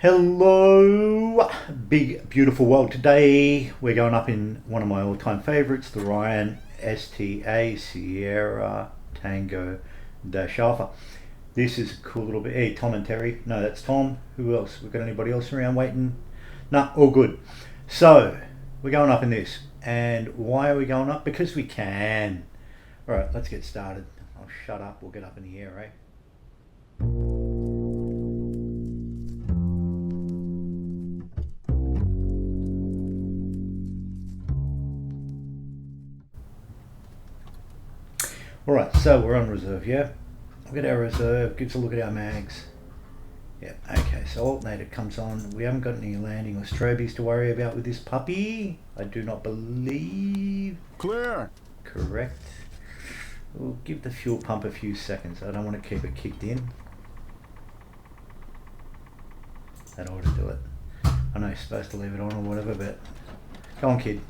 Hello, big beautiful world. Today we're going up in one of my all-time favorites, the Ryan ST-A Sierra Tango Dash Alpha. This is a cool little bit. Hey, Tom and Terry. No, that's Tom. Who else? We got anybody else around waiting? No, all good. So we're going up in this, and why are we going up? Because we can. All right, let's get started. I'll shut up. We'll get up in the air, eh? Alright, so we're on reserve, yeah? Look at our reserve, gives a look at our mags. Yeah, okay, so alternator comes on. We haven't got any landing or strobies to worry about with this puppy. I do not believe. Clear. Correct. We'll give the fuel pump a few seconds. I don't want to keep it kicked in. That ought to do it. I know you're supposed to leave it on or whatever, but go on, kid.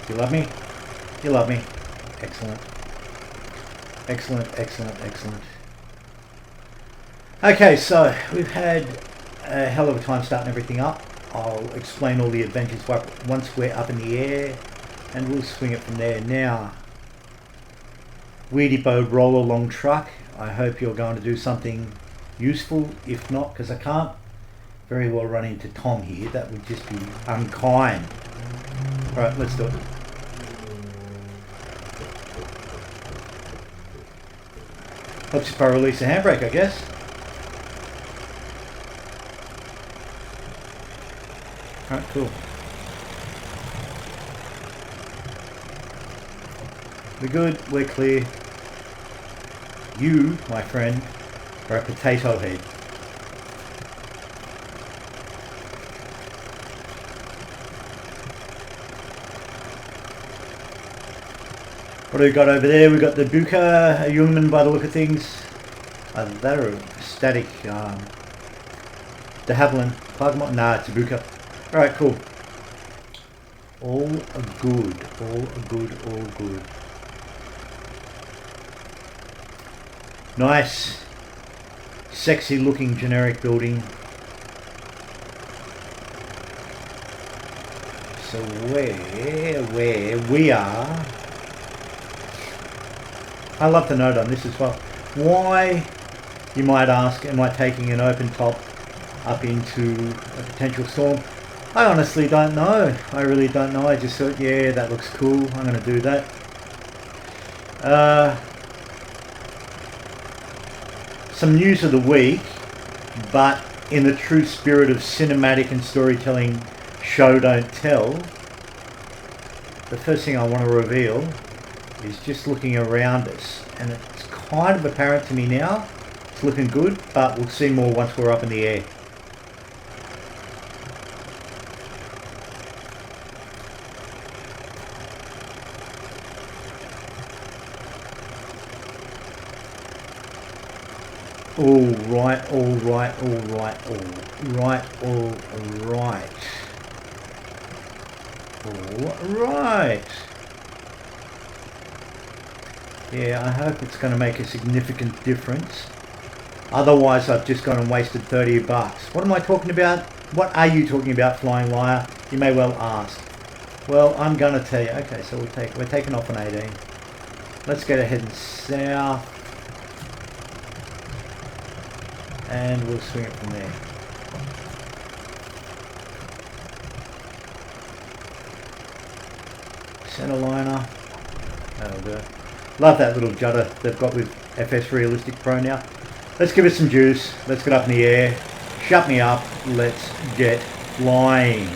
You love me? You love me. Excellent. Excellent, excellent, excellent. Okay, so we've had a hell of a time starting everything up. I'll explain all the adventures once we're up in the air, and we'll swing it from there. Now, Weedy Bow roll along truck. I hope you're going to do something useful. If not, because I can't very well run into Tom here. That would just be unkind. Alright, let's do it. Helps if I release the handbrake, I guess. Alright, cool. We're good, we're clear. You, my friend, are a potato head. What do we got over there? We've got the Buka, a human by the look of things. That are static. De Havilland. Pugmont? Nah, it's a Buka. Alright, cool. All good. All good, all good. Nice. Sexy looking generic building. So where we are. I love the note on this as well. Why, you might ask, am I taking an open top up into a potential storm? I honestly don't know. I really don't know. I just thought, yeah, that looks cool. I'm going to do that. Some news of the week, but in the true spirit of cinematic and storytelling, show don't tell. The first thing I want to reveal is just looking around us, and it's kind of apparent to me now. It's looking good, but we'll see more once we're up in the air. All right, all right, all right, all right, all right. All right. Yeah, I hope it's going to make a significant difference. Otherwise, I've just gone and wasted $30. What am I talking about? What are you talking about, Flying Liar? You may well ask. Well, I'm going to tell you. Okay, so we're taking off on 18. Let's go heading south. And we'll swing it from there. Center liner. That'll do it. Love that little judder they've got with FS Realistic Pro now. Let's give it some juice. Let's get up in the air. Shut me up. Let's get flying.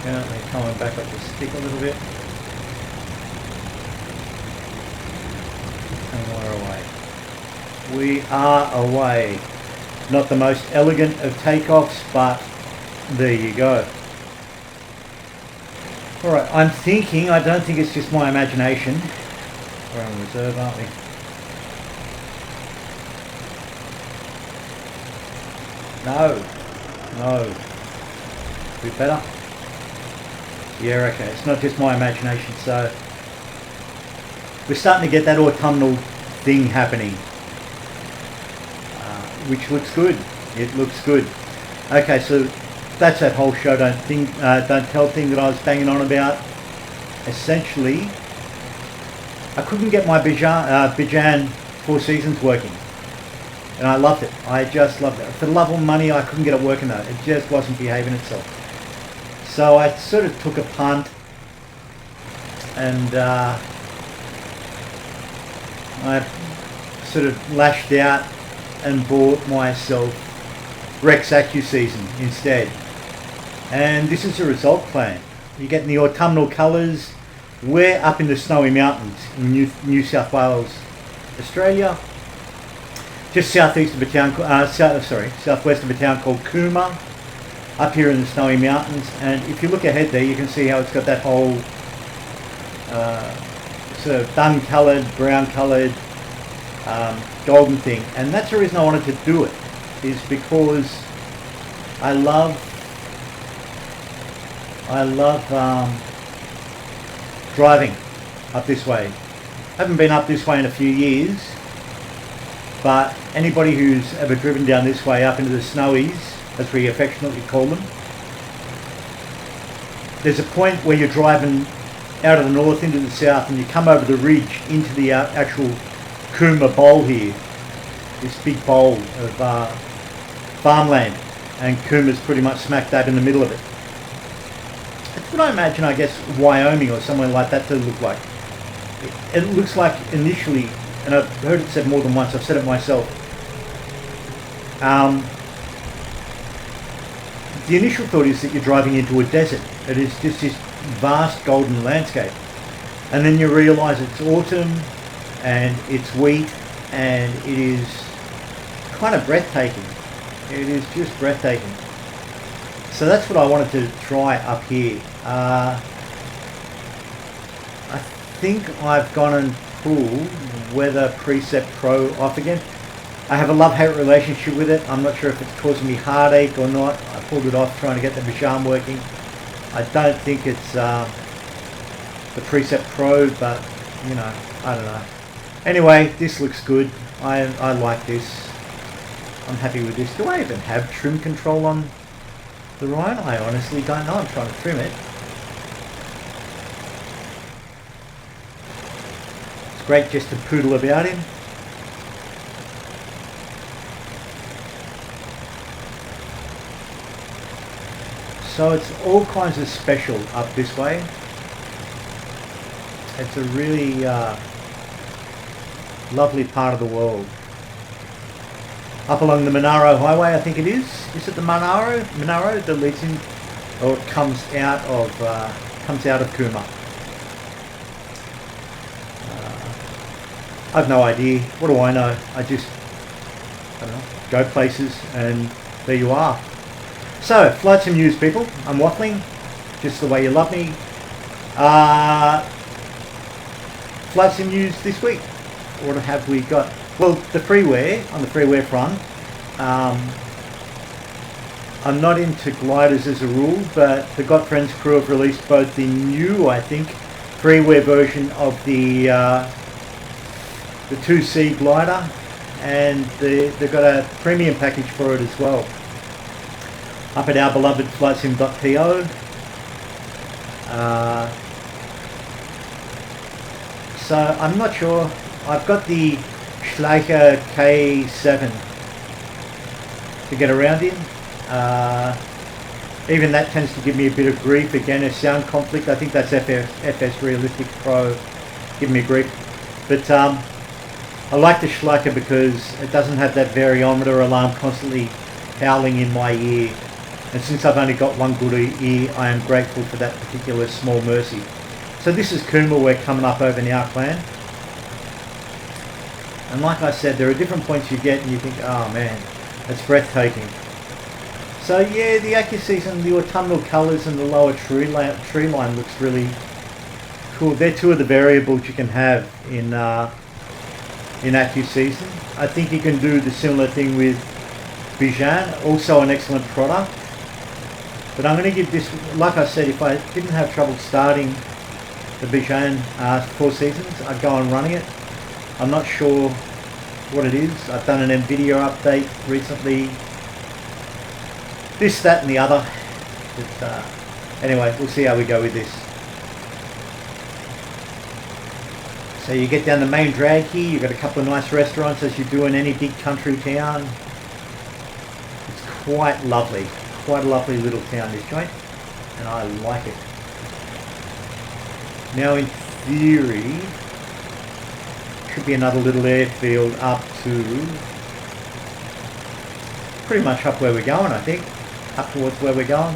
Currently coming back up the stick a little bit. And we're away. We are away. Not the most elegant of takeoffs, but there you go. Alright, I'm thinking, I don't think it's just my imagination. We're on reserve, aren't we? No. Bit better? Yeah, okay. It's not just my imagination, so we're starting to get that autumnal thing happening, which looks good. It looks good. Okay, so that's that whole show don't tell thing that I was banging on about. Essentially, I couldn't get my Bijan Four Seasons working, and I loved it. I just loved it. For the love of money, I couldn't get it working though. It just wasn't behaving itself. So I sort of took a punt, and I sort of lashed out and bought myself Rex Accuseason instead. And this is the result plan. You're getting the autumnal colours. We're up in the snowy mountains in New South Wales, Australia, just southwest of a town called Cooma, up here in the snowy mountains. And if you look ahead there, you can see how it's got that whole sort of dun coloured, brown coloured, golden thing. And that's the reason I wanted to do it, is because I love driving up this way. I haven't been up this way in a few years, but anybody who's ever driven down this way up into the snowies, as we affectionately call them, there's a point where you're driving out of the north into the south and you come over the ridge into the actual Cooma bowl here, this big bowl of farmland, and Cooma's pretty much smack dab in the middle of it. That's what I imagine, I guess, Wyoming or somewhere like that to look like. It looks like initially, and I've heard it said more than once, I've said it myself, the initial thought is that you're driving into a desert. It is just this vast golden landscape. And then you realise it's autumn and it's wheat, and it is kind of breathtaking. It is just breathtaking. So that's what I wanted to try up here. I think I've gone and pulled Weather Preset Pro off again. I have a love-hate relationship with it. I'm not sure if it's causing me heartache or not. I pulled it off trying to get the Bijan working. I don't think it's the Preset Pro, but you know, I don't know. Anyway, this looks good. I like this. I'm happy with this. Do I even have trim control on the Ryan? I honestly don't know. I'm trying to trim it. It's great just to poodle about him. So it's all kinds of special up this way. It's a really lovely part of the world. Up along the Monaro Highway, I think it is. Is it the Monaro that leads in, or it comes out of Cooma? I've no idea. What do I know? I don't know, go places, and there you are. So, Flight Sim News, people. I'm waffling, just the way you love me. Flight Sim News this week. What have we got? Well, the freeware, on the freeware front, I'm not into gliders as a rule, but the Got Friends crew have released both the new, I think, freeware version of the 2C glider, and they've got a premium package for it as well. Up at our beloved flightsim.to. So I'm not sure. I've got the Schleicher K7 to get around in. Even that tends to give me a bit of grief. Again, a sound conflict. I think that's FS Realistic Pro giving me grief. But I like the Schleicher because it doesn't have that variometer alarm constantly howling in my ear. And since I've only got one good ear, I am grateful for that particular small mercy. So this is Cooma. We're coming up over now, clan. And like I said, there are different points you get and you think, oh man, that's breathtaking. So yeah, the Accuseason, the autumnal colours and the lower tree line looks really cool. They're two of the variables you can have in Accuseason. I think you can do the similar thing with Bijan, also an excellent product. But I'm going to give this, like I said, if I didn't have trouble starting the Bichon Four Seasons. I go on running it. I'm not sure what it is. I've done an NVIDIA update recently. This, that and the other. But, anyway, we'll see how we go with this. So you get down the main drag here, you've got a couple of nice restaurants as you do in any big country town. It's quite lovely. Quite a lovely little town, this joint. And I like it. Now in theory, should be another little airfield up to pretty much up where we're going, I think. Up towards where we're going.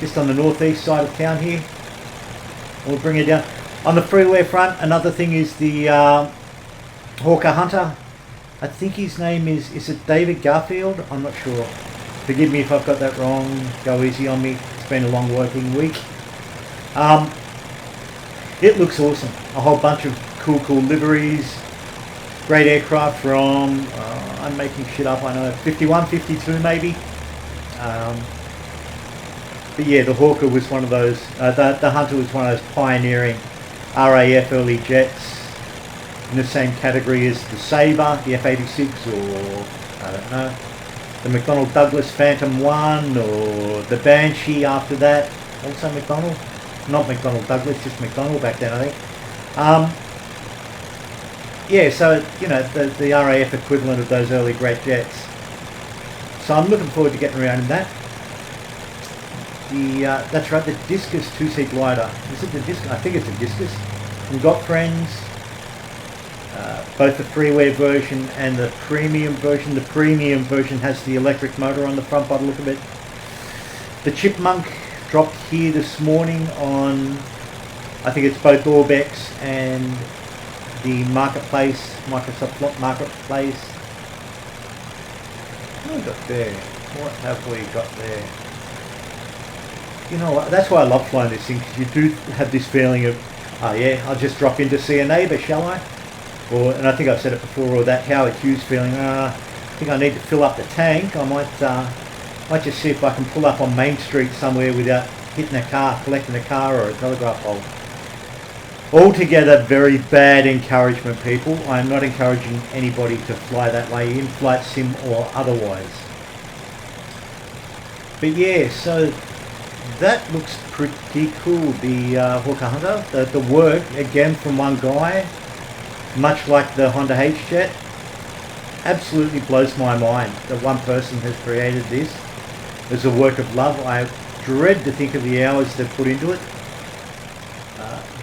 Just on the northeast side of town here. We'll bring it down. On the freeway front, another thing is the Hawker Hunter. I think his name is it David Garfield? I'm not sure. Forgive me if I've got that wrong. Go easy on me. It's been a long working week. It looks awesome. A whole bunch of cool liveries. Great aircraft from, I'm making shit up, I know, 51, 52 maybe. But yeah, the Hawker was one of those, the Hunter was one of those pioneering RAF early jets in the same category as the Sabre, the F-86, or I don't know, the McDonnell Douglas Phantom 1, or the Banshee after that, also McDonnell, not McDonnell Douglas, just McDonnell back then I think. Yeah, so, you know, the RAF equivalent of those early great jets. So I'm looking forward to getting around in that. That's right, the Discus two-seat glider. Is it the Discus? I think it's a Discus. We've got friends. Both the freeware version and the premium version. The premium version has the electric motor on the front by the look of it. The Chipmunk dropped here this morning on, I think it's both Orbex and the Marketplace, Microsoft Marketplace. What have we got there? What have we got there? You know what, that's why I love flying this thing, because you do have this feeling of, oh yeah, I'll just drop in to see a neighbour, shall I? Or, and I think I've said it before, or that Howard Hughes feeling, I think I need to fill up the tank. I might just see if I can pull up on Main Street somewhere without hitting a car, collecting a car or a telegraph pole. Altogether, very bad encouragement, people. I am not encouraging anybody to fly that way, in flight sim or otherwise. But yeah, so that looks pretty cool, the Hawker Hunter. The work, again from one guy, much like the Honda H-Jet, absolutely blows my mind that one person has created this as a work of love. I dread to think of the hours they've put into it.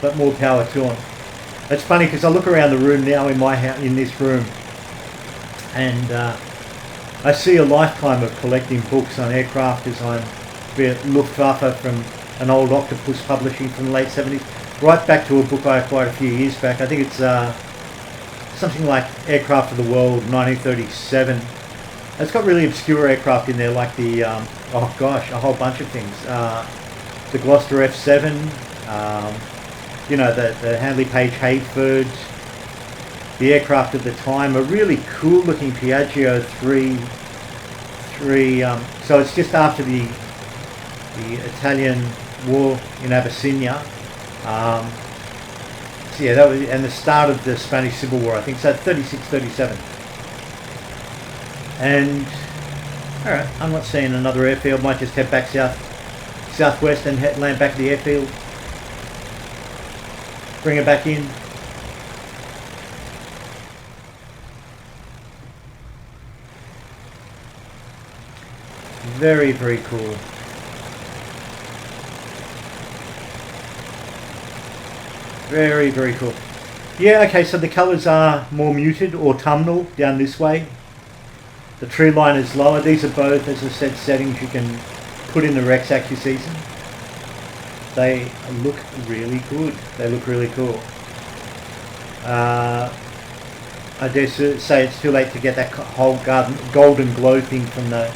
But more power to them. It's funny because I look around the room now in my house, in this room, and I see a lifetime of collecting books on aircraft design, be it Luftwaffe from an old Octopus publishing from the late 70s, right back to a book I acquired a few years back. I think it's something like Aircraft of the World, 1937. It's got really obscure aircraft in there, like the, oh gosh, a whole bunch of things. The Gloucester F7, you know, the Handley Page Hayford, the aircraft of the time, a really cool looking Piaggio 3, so it's just after the Italian war in Abyssinia. So yeah, that was, and the start of the Spanish Civil War, I think, so 36, 37. And, alright, I'm not seeing another airfield, might just head back southwest and land back to the airfield. Bring it back in. Very, very cool. Very, very cool. Yeah, okay, so the colours are more muted, autumnal, down this way. The tree line is lower. These are both, as I said, settings you can put in the Rex Accuseason. They look really good. They look really cool. I dare say it's too late to get that whole golden glow thing from the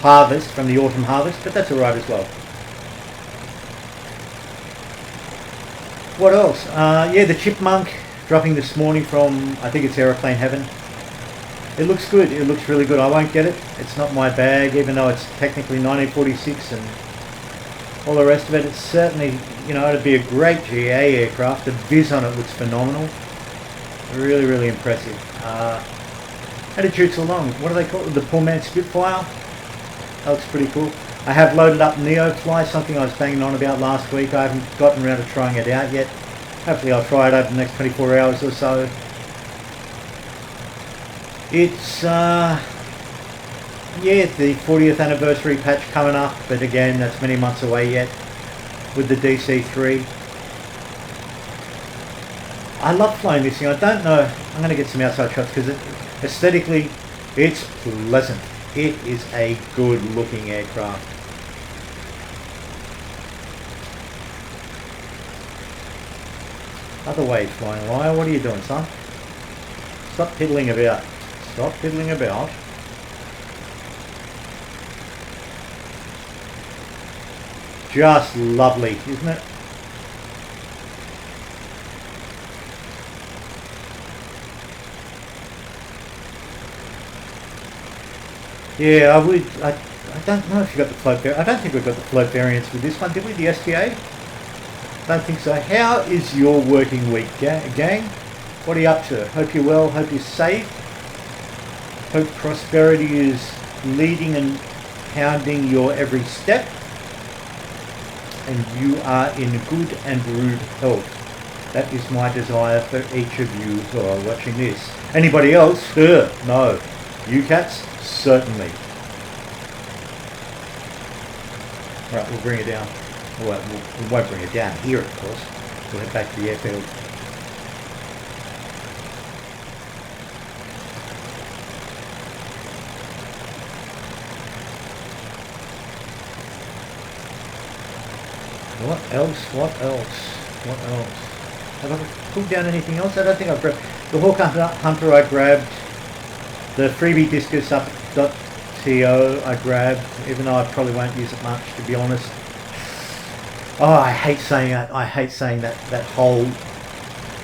harvest, from the autumn harvest, but that's alright as well. What else? Yeah, the Chipmunk dropping this morning from, I think it's Aeroplane Heaven. It looks good. It looks really good. I won't get it. It's not my bag, even though it's technically 1946 and all the rest of it. It's certainly, you know, it'd be a great GA aircraft. The viz on it looks phenomenal. Really, really impressive. And it shoots along. What do they call it? The poor man Spitfire. That looks pretty cool. I have loaded up NeoFly, something I was banging on about last week. I haven't gotten around to trying it out yet. Hopefully I'll try it over the next 24 hours or so. It's, yeah, the 40th anniversary patch coming up, but again, that's many months away yet with the DC-3. I love flying this thing. I don't know, I'm going to get some outside shots because aesthetically it's pleasant. It is a good looking aircraft. Other way flying wire, what are you doing, son? Stop piddling about. Stop piddling about. Just lovely, isn't it? Yeah, I don't know if you got the float variant. I don't think we've got the float variants with this one, did we? The ST-A? Don't think so. How is your working week, gang? What are you up to? Hope you're well, hope you're safe. Hope prosperity is leading and pounding your every step. And you are in good and rude health. That is my desire for each of you who are watching this. Anybody else? No. You cats? Certainly. Right, we'll bring it down. Well, we won't bring it down here, of course. We'll head back to the airfield. What else? Have I pulled down anything else? I don't think I've grabbed. The Hawk Hunter I grabbed. The freebie discus up .to I grabbed, even though I probably won't use it much, to be honest. Oh, I hate saying that. I hate saying that whole...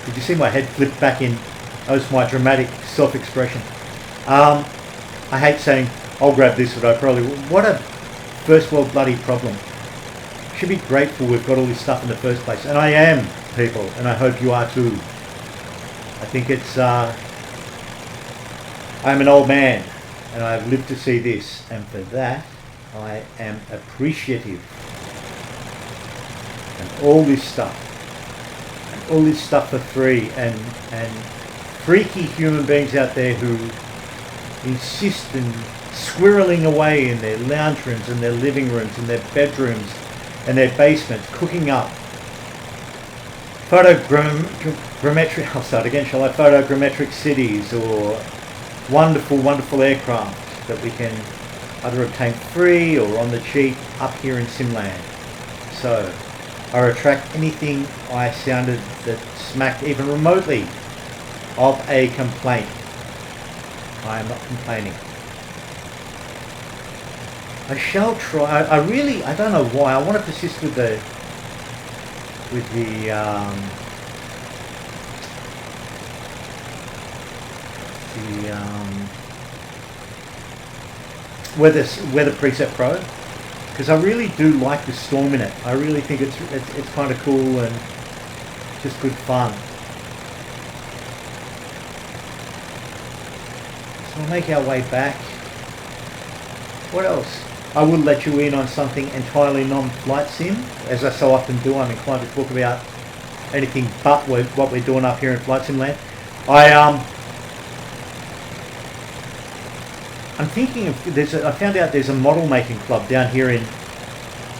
Did you see my head flip back in? That was my dramatic self-expression. I hate saying, I'll grab this, but I probably... What a first world bloody problem. Should be grateful we've got all this stuff in the first place. And I am, people, and I hope you are too. I think it's... I'm an old man, and I've lived to see this, and for that, I am appreciative. And all this stuff for free, and freaky human beings out there who insist in squirreling away in their lounge rooms and their living rooms and their bedrooms and their basements, cooking up photogrammetric, I'll start again, shall I? Photogrammetric cities or wonderful aircraft that we can either obtain free or on the cheap up here in Simland. So I retract anything I sounded that smacked even remotely of a complaint. I am not complaining. I shall try. I don't know why. I want to persist with the weather preset pro, because I really do like the storm in it. I really think it's kind of cool and just good fun. So we'll make our way back. What else? I will let you in on something entirely non-flight sim. As I so often do, I'm inclined to talk about anything but what we're doing up here in Flight Sim land. I'm thinking of I found out there's a model making club down here in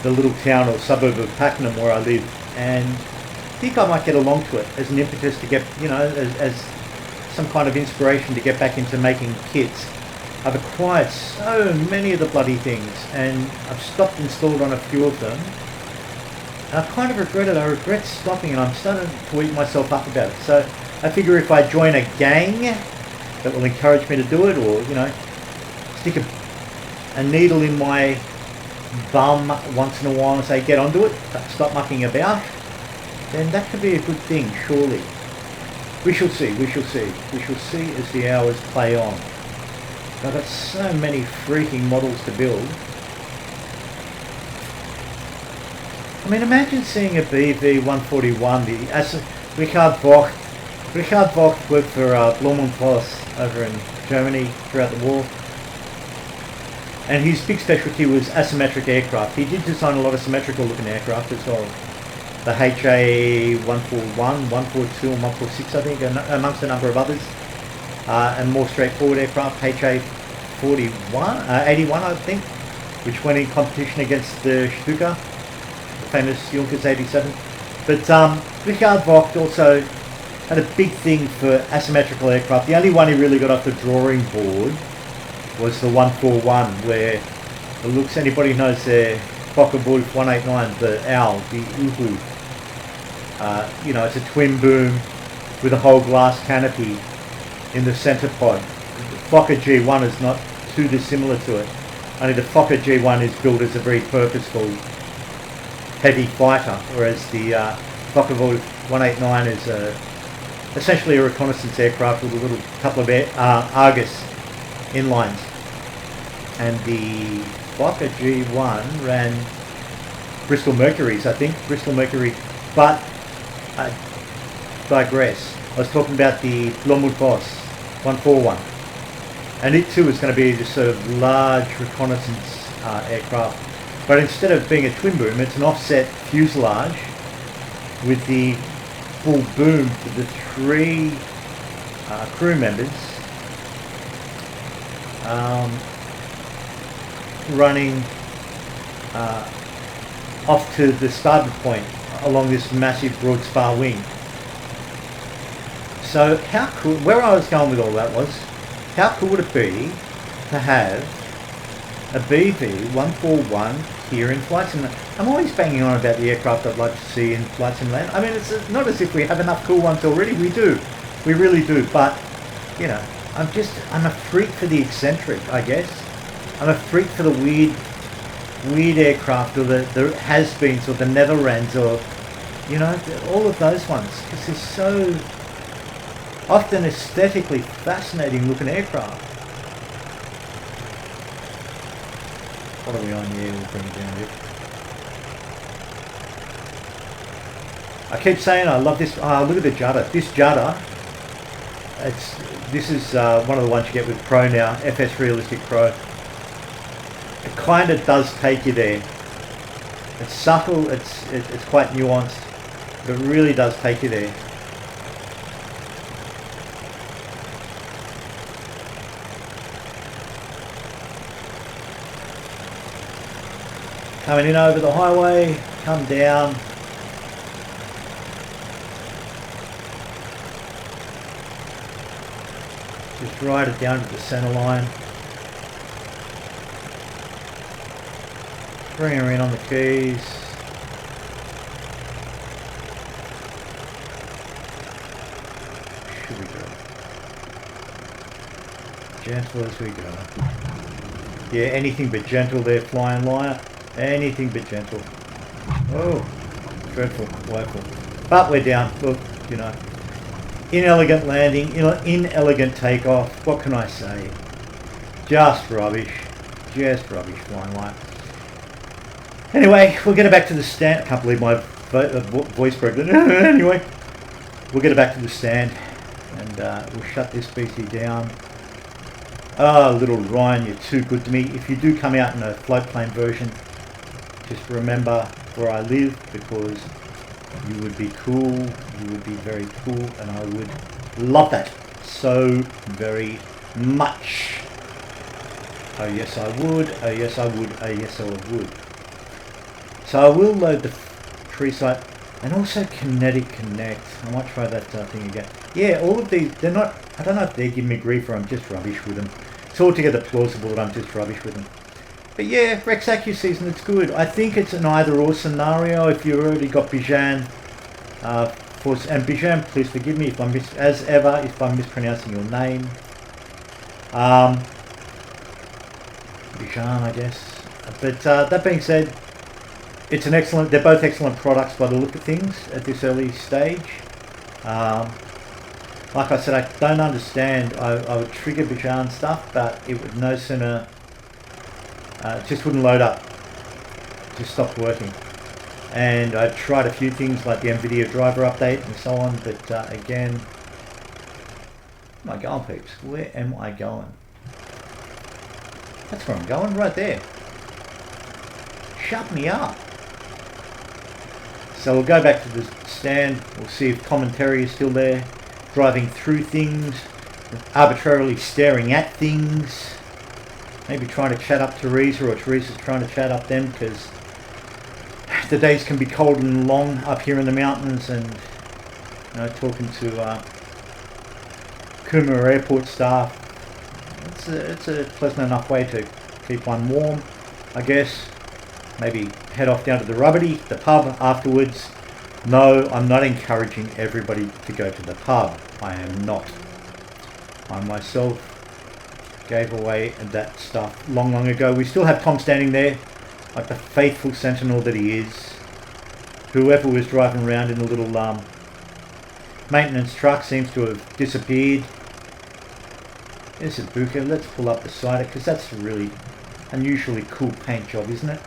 the little town or suburb of Pakenham where I live, and I think I might get along to it as an impetus to get, you know, as some kind of inspiration to get back into making kits. I've acquired so many of the bloody things, and I've stopped installed on a few of them. And I kind of regret it. I regret stopping, and I'm starting to eat myself up about it. So I figure if I join a gang that will encourage me to do it, or, you know, stick a needle in my bum once in a while and say, get onto it, stop mucking about, then that could be a good thing, surely. We shall see, we shall see. We shall see as the hours play on. I've got so many freaking models to build. I mean, imagine seeing a BV-141, Richard Vogt worked for Blumenfels over in Germany throughout the war. And his big specialty was asymmetric aircraft. He did design a lot of symmetrical looking aircraft as well. The HA-141, 142 and 146 I think, amongst a number of others. And more straightforward aircraft, HA-41, 81 I think, which went in competition against the Stuka, the famous Junkers 87. But Richard Vogt also had a big thing for asymmetrical aircraft. The only one he really got off the drawing board was the 141, where it looks, anybody knows their Focke-Wulf 189, the owl, the Uhu. You know, it's a twin boom with a whole glass canopy in the centre pod. The Fokker G1 is not too dissimilar to it, only the Fokker G1 is built as a very purposeful heavy fighter, whereas the Focke-Wulf 189 is essentially a reconnaissance aircraft with a little couple of Argus inlines. And the Fokker G1 ran Bristol Mercuries, I think, Bristol Mercury, but I digress. I was talking about the Blumenfels 141, and it too is going to be this sort of large reconnaissance aircraft, but instead of being a twin boom, it's an offset fuselage with the full boom for the three crew members running off to the starboard point along this massive broad spar wing. So how cool, where I was going with all that was, how cool would it be to have a BV-141 here in Flight Sim? I'm always banging on about the aircraft I'd like to see in Flight Sim Land. I mean, it's not as if we have enough cool ones already. We do. We really do. But, you know, I'm a freak for the eccentric, I guess. I'm a freak for the weird aircraft, or the has-beens, or the never-rans, or, you know, all of those ones. Because they're so often aesthetically fascinating looking aircraft. What are we on here? We'll bring it down a bit. I keep saying I love this. Oh, look at the judder. This judder, this is one of the ones you get with Pro now, FS Realistic Pro. It kind of does take you there. It's subtle, it's quite nuanced, but it really does take you there. Coming in over the highway, come down. Just ride it down to the centre line. Bring her in on the keys. Should we go? Gentle as we go. Yeah, anything but gentle there, flying liar. Anything but gentle. Oh, dreadful, woeful. But we're down. Look, you know, inelegant landing, inelegant takeoff. What can I say? Just rubbish. Just rubbish, flying liar. Anyway, we'll get it back to the stand. I can't believe my voice broke. Anyway, we'll get it back to the stand, and we'll shut this BC down. Oh, little Ryan, you're too good to me. If you do come out in a float plane version, just remember where I live, because you would be cool, you would be very cool, and I would love that so very much. Oh yes I would, oh yes I would, oh yes I would. So I will load the tree site, and also Kinetic Connect. I might try that thing again. Yeah, all of these, they're not, I don't know if they're giving me grief or I'm just rubbish with them. It's altogether plausible that I'm just rubbish with them. But yeah, Rex Accuseason, it's good. I think it's an either or scenario if you've already got Bijan. And Bijan, please forgive me if I'm if I'm mispronouncing your name. Bijan, I guess. But that being said, it's an excellent, they're both excellent products by the look of things at this early stage. Like I said, I don't understand. I would trigger Bijan stuff, but it would no sooner, it just wouldn't load up. It just stopped working. and I tried a few things like the NVIDIA driver update and so on, but again, where am I going, peeps? Where am I going? That's where I'm going, right there. Shut me up. So we'll go back to the stand, we'll see if commentary is still there, driving through things, arbitrarily staring at things, maybe trying to chat up Teresa, or Teresa's trying to chat up them, because the days can be cold and long up here in the mountains, and you know, talking to Cooma airport staff, it's a pleasant enough way to keep one warm, I guess. Maybe head off down to the Rubbity, the pub afterwards. No, I'm not encouraging everybody to go to the pub. I am not. I myself gave away that stuff long ago. We still have Tom standing there, like the faithful sentinel that he is. Whoever was driving around in the little maintenance truck seems to have disappeared. There's a Buka. Let's pull up beside it, because that's a really unusually cool paint job, isn't it?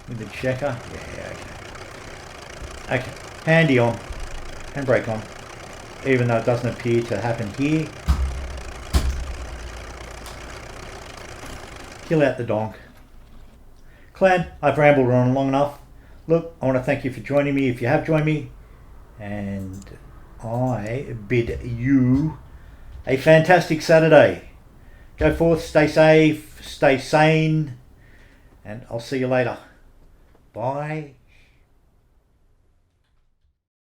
With the checker. Yeah, okay. Okay, handy on. Handbrake on. Even though it doesn't appear to happen here. Kill out the donk. Clan, I've rambled on long enough. Look, I want to thank you for joining me if you have joined me. And I bid you a fantastic Saturday. Go forth, stay safe, stay sane, and I'll see you later. Bye.